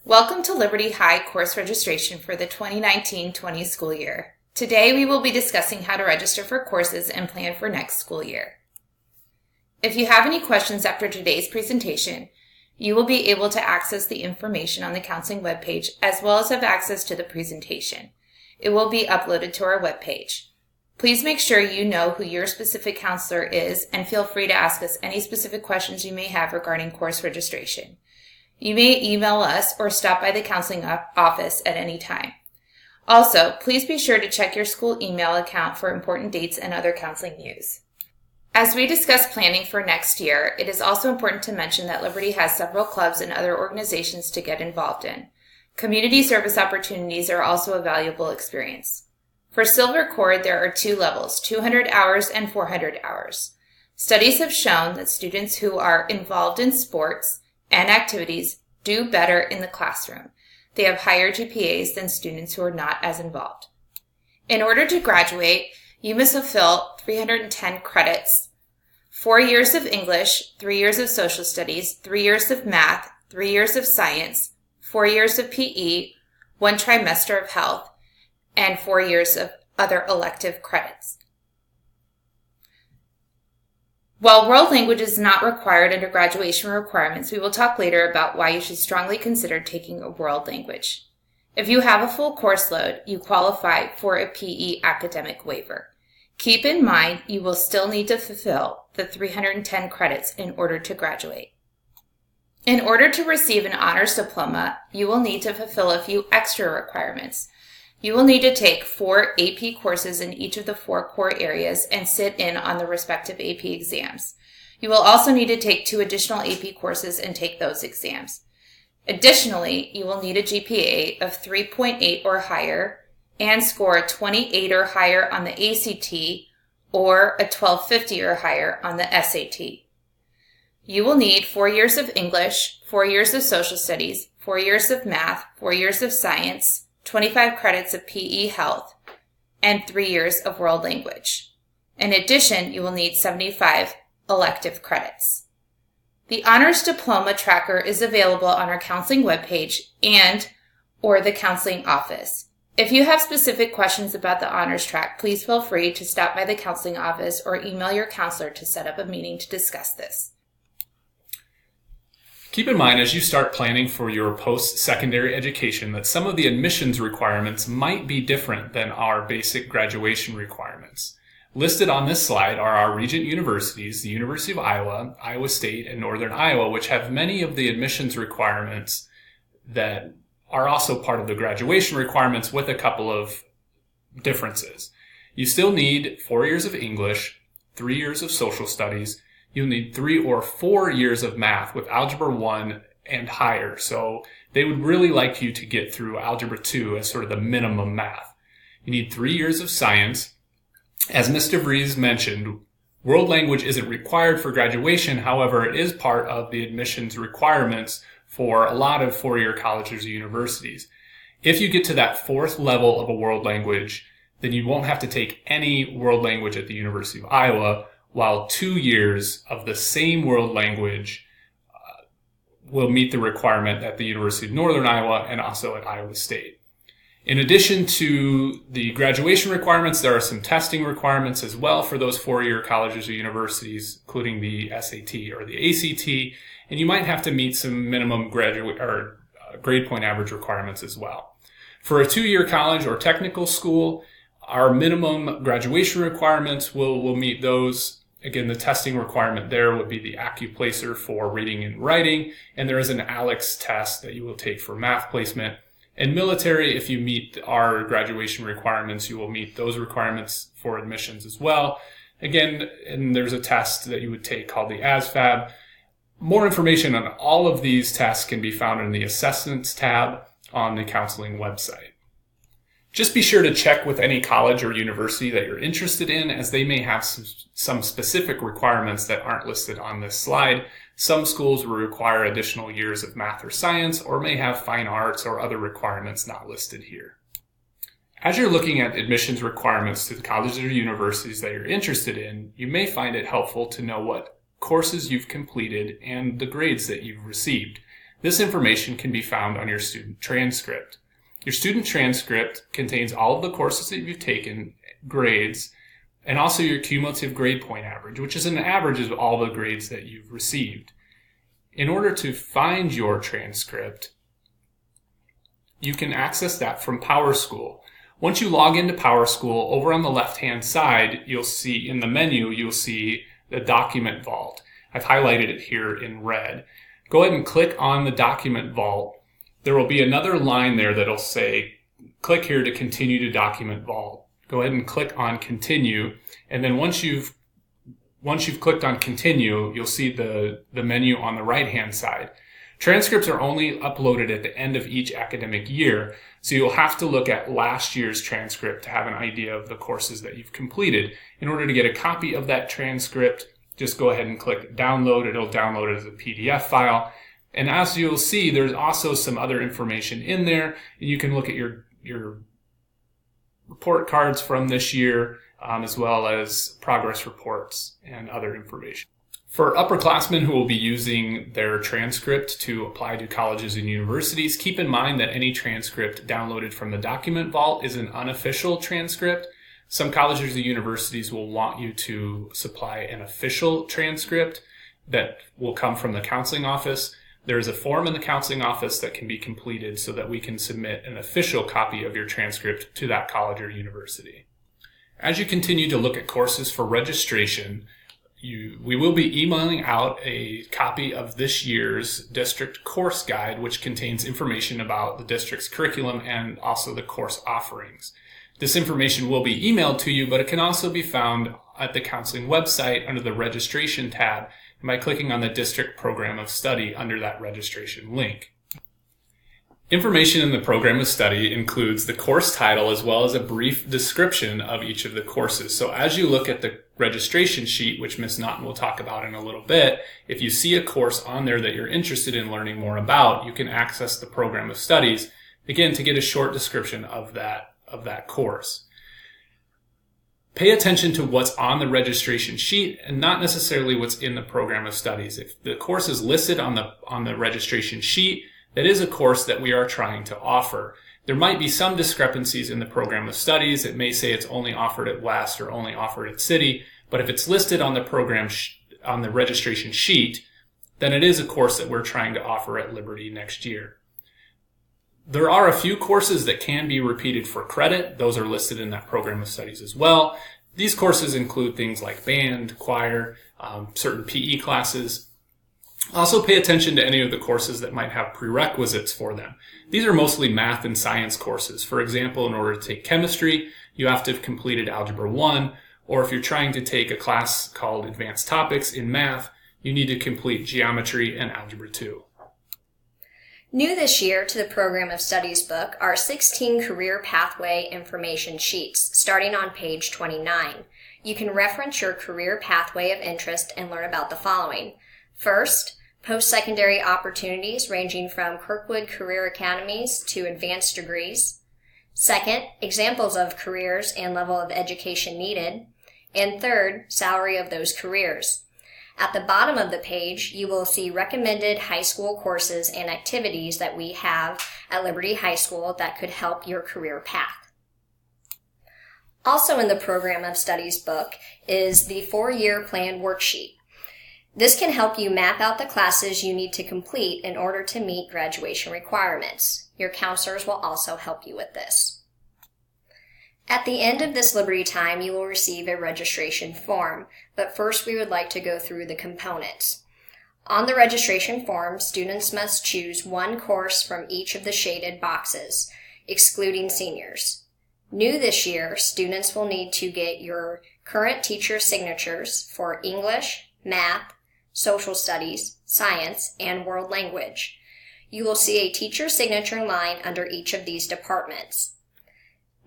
Welcome to Liberty High course registration for the 2019-20 school year. Today we will be discussing how to register for courses and plan for next school year. If you have any questions after today's presentation, you will be able to access the information on the counseling webpage as well as have access to the presentation. It will be uploaded to our webpage. Please make sure you know who your specific counselor is and feel free to ask us any specific questions you may have regarding course registration. You may email us or stop by the counseling office at any time. Also, please be sure to check your school email account for important dates and other counseling news. As we discuss planning for next year, it is also important to mention that Liberty has several clubs and other organizations to get involved in. Community service opportunities are also a valuable experience. For Silver Cord, there are two levels, 200 hours and 400 hours. Studies have shown that students who are involved in sports and activities do better in the classroom. They have higher GPAs than students who are not as involved. In order to graduate, you must fulfill 310 credits, 4 years of English, 3 years of social studies, 3 years of math, 3 years of science, 4 years of PE, 1 trimester of health, and 4 years of other elective credits. While world language is not required under graduation requirements, we will talk later about why you should strongly consider taking a world language. If you have a full course load, you qualify for a PE academic waiver. Keep in mind you will still need to fulfill the 310 credits in order to graduate. In order to receive an honors diploma, you will need to fulfill a few extra requirements. You will need to take 4 AP courses in each of the 4 core areas and sit in on the respective AP exams. You will also need to take 2 additional AP courses and take those exams. Additionally, you will need a GPA of 3.8 or higher and score a 28 or higher on the ACT or a 1250 or higher on the SAT. You will need 4 years of English, 4 years of social studies, 4 years of math, 4 years of science, 25 credits of PE health, and 3 years of world language. In addition, you will need 75 elective credits. The Honors Diploma Tracker is available on our counseling webpage or the counseling office. If you have specific questions about the Honors Track, please feel free to stop by the counseling office or email your counselor to set up a meeting to discuss this. Keep in mind as you start planning for your post-secondary education that some of the admissions requirements might be different than our basic graduation requirements. Listed on this slide are our Regent universities, the University of Iowa, Iowa State, and Northern Iowa, which have many of the admissions requirements that are also part of the graduation requirements with a couple of differences. You still need 4 years of English, 3 years of social studies. You'll need 3 or 4 years of math with Algebra 1 and higher. So they would really like you to get through Algebra 2 as sort of the minimum math. You need 3 years of science. As Mr. Vries mentioned, world language isn't required for graduation. However, it is part of the admissions requirements for a lot of four-year colleges or universities. If you get to that 4th level of a world language, then you won't have to take any world language at the University of Iowa, while 2 years of the same world language will meet the requirement at the University of Northern Iowa and also at Iowa State. In addition to the graduation requirements, there are some testing requirements as well for those four-year colleges or universities, including the SAT or the ACT, and you might have to meet some minimum grade point average requirements as well. For a 2-year college or technical school, our minimum graduation requirements will meet those. Again, the testing requirement there would be the AccuPlacer for reading and writing, and there is an ALEX test that you will take for math placement. In military, if you meet our graduation requirements, you will meet those requirements for admissions as well. Again, and there's a test that you would take called the ASVAB. More information on all of these tests can be found in the Assessments tab on the counseling website. Just be sure to check with any college or university that you're interested in, as they may have some specific requirements that aren't listed on this slide. Some schools will require additional years of math or science, or may have fine arts or other requirements not listed here. As you're looking at admissions requirements to the colleges or universities that you're interested in, you may find it helpful to know what courses you've completed and the grades that you've received. This information can be found on your student transcript. Your student transcript contains all of the courses that you've taken, grades, and also your cumulative grade point average, which is an average of all the grades that you've received. In order to find your transcript, you can access that from PowerSchool. Once you log into PowerSchool, over on the left-hand side, you'll see in the menu, you'll see the document vault. I've highlighted it here in red. Go ahead and click on the document vault. There will be another line there that'll say, click here to continue to document vault. Go ahead and click on continue. And then once you've clicked on continue, you'll see the menu on the right-hand side. Transcripts are only uploaded at the end of each academic year, so you'll have to look at last year's transcript to have an idea of the courses that you've completed. In order to get a copy of that transcript, just go ahead and click download. It'll download it as a PDF file. And as you'll see, there's also some other information in there. And you can look at your report cards from this year, as well as progress reports and other information. For upperclassmen who will be using their transcript to apply to colleges and universities, keep in mind that any transcript downloaded from the document vault is an unofficial transcript. Some colleges and universities will want you to supply an official transcript that will come from the counseling office. There is a form in the counseling office that can be completed so that we can submit an official copy of your transcript to that college or university. As you continue to look at courses for registration, we will be emailing out a copy of this year's district course guide, which contains information about the district's curriculum and also the course offerings. This information will be emailed to you, but it can also be found at the counseling website under the registration tab and by clicking on the district program of study under that registration link. Information in the program of study includes the course title as well as a brief description of each of the courses. So as you look at the registration sheet, which Ms. Naughton will talk about in a little bit, if you see a course on there that you're interested in learning more about, you can access the program of studies, again, to get a short description of that course. Pay attention to what's on the registration sheet and not necessarily what's in the program of studies. If the course is listed on the registration sheet, that is a course that we are trying to offer. There might be some discrepancies in the program of studies. It may say it's only offered at West or only offered at City, but if it's listed on the program on the registration sheet, then it is a course that we're trying to offer at Liberty next year. There are a few courses that can be repeated for credit. Those are listed in that program of studies as well. These courses include things like band, choir, certain PE classes. Also pay attention to any of the courses that might have prerequisites for them. These are mostly math and science courses. For example, in order to take chemistry, you have to have completed Algebra 1, or if you're trying to take a class called Advanced Topics in math, you need to complete Geometry and Algebra 2. New this year to the Program of Studies book are 16 career pathway information sheets, starting on page 29. You can reference your career pathway of interest and learn about the following. First, post-secondary opportunities ranging from Kirkwood Career Academies to advanced degrees. Second, examples of careers and level of education needed. And third, salary of those careers. At the bottom of the page, you will see recommended high school courses and activities that we have at Liberty High School that could help your career path. Also in the Program of Studies book is the 4-year plan worksheet. This can help you map out the classes you need to complete in order to meet graduation requirements. Your counselors will also help you with this. At the end of this Liberty time, you will receive a registration form, but first we would like to go through the components. On the registration form, students must choose one course from each of the shaded boxes, excluding seniors. New this year, students will need to get your current teacher signatures for English, Math, Social Studies, Science, and World Language. You will see a teacher signature line under each of these departments.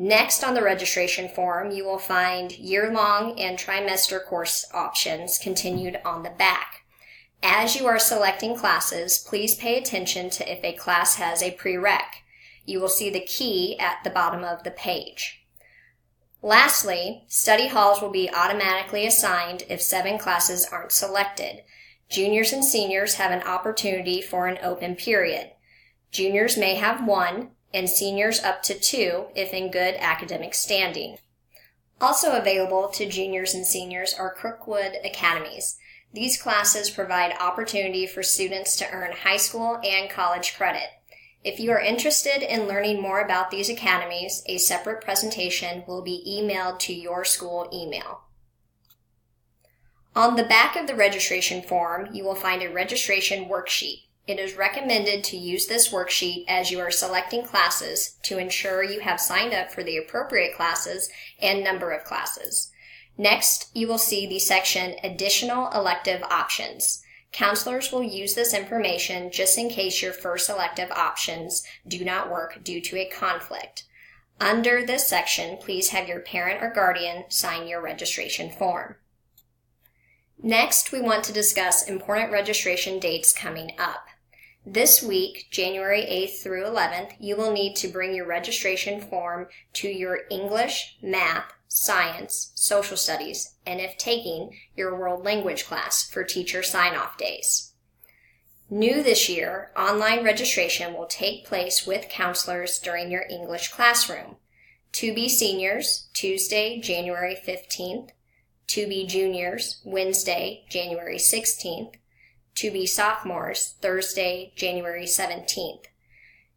Next on the registration form, you will find year-long and trimester course options continued on the back. As you are selecting classes, please pay attention to if a class has a prereq. You will see the key at the bottom of the page. Lastly, study halls will be automatically assigned if 7 classes aren't selected. Juniors and seniors have an opportunity for an open period. Juniors may have 1, and seniors up to 2 if in good academic standing. Also available to juniors and seniors are Crookwood Academies. These classes provide opportunity for students to earn high school and college credit. If you are interested in learning more about these academies, a separate presentation will be emailed to your school email. On the back of the registration form, you will find a registration worksheet. It is recommended to use this worksheet as you are selecting classes to ensure you have signed up for the appropriate classes and number of classes. Next, you will see the section Additional Elective Options. Counselors will use this information just in case your first elective options do not work due to a conflict. Under this section, please have your parent or guardian sign your registration form. Next, we want to discuss important registration dates coming up. This week, January 8th through 11th, you will need to bring your registration form to your English, Math, Science, Social Studies, and if taking, your World Language class for teacher sign-off days. New this year, online registration will take place with counselors during your English classroom. To be seniors, Tuesday, January 15th. To be juniors, Wednesday, January 16th. To be sophomores, Thursday, January 17th.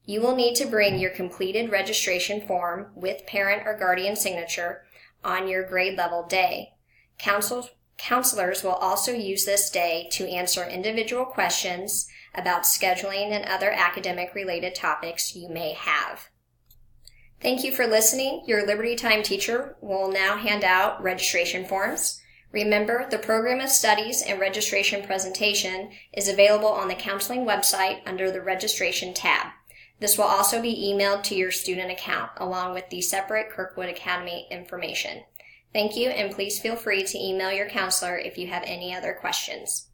You will need to bring your completed registration form with parent or guardian signature on your grade level day. Counselors will also use this day to answer individual questions about scheduling and other academic related topics you may have. Thank you for listening. Your Liberty Time teacher will now hand out registration forms. Remember, the Program of Studies and Registration presentation is available on the counseling website under the Registration tab. This will also be emailed to your student account, along with the separate Kirkwood Academy information. Thank you, and please feel free to email your counselor if you have any other questions.